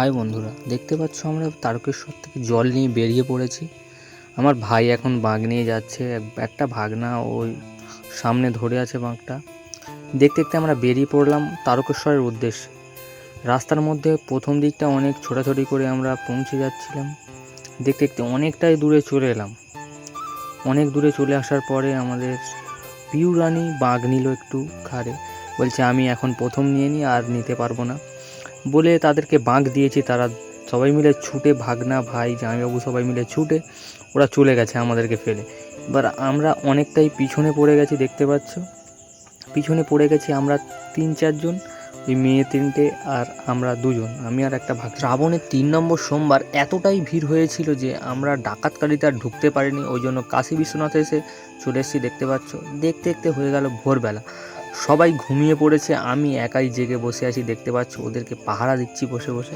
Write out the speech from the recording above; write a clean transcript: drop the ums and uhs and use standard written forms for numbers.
High বন্ধুরা, দেখতে পাচ্ছ আমরা তারকেশ্বর থেকে জল নিয়ে বেরিয়ে পড়েছি। আমার ভাই এখন বাঁক নিয়ে যাচ্ছে, একটা ভাগনা ওই সামনে ধরে আছে বাঁকটা। দেখতে দেখতে আমরা বেরিয়ে পড়লাম তারকেশ্বরের উদ্দেশ্যে। রাস্তার মধ্যে প্রথম দিকটা অনেক ছোটাছুটি করে আমরা পৌঁছে যাচ্ছিলাম। দেখতে দেখতে অনেকটাই দূরে চলে এলাম। অনেক দূরে চলে আসার পরে আমাদের পিউ রানী বাঁক নিল একটু ঘাড়ে, বলছে আমি এখন প্রথম নিয়ে নিই, আর নিতে পারবো না বলে তাদেরকে বাঁক দিয়েছি। তারা সবাই মিলে ছুটে, ভাগনা ভাই জামাইবাবু সবাই মিলে ছুটে ওরা চলে গেছে আমাদেরকে ফেলে। এবার আমরা অনেকটাই পিছনে পড়ে গেছি, দেখতে পাচ্ছ পিছনে পড়ে গেছি আমরা 3-4 জন, ওই মেয়ে 3টে আর আমরা 2জন, আমি আর একটা ভাগ। শ্রাবণের 3 নম্বর সোমবার এতটাই ভিড় হয়েছিল যে আমরা ডাকাতকালিতে আর ঢুকতে পারিনি, ওই জন্য কাশী বিশ্বনাথে এসে চলে এসেছি। দেখতে পাচ্ছ দেখতে দেখতে হয়ে গেল ভোরবেলা। সবাই ঘুমিয়ে পড়েছে, আমি একাই জেগে বসে আছি। দেখতে পাচ্ছ ওদেরকে পাহারা দিচ্ছি বসে বসে।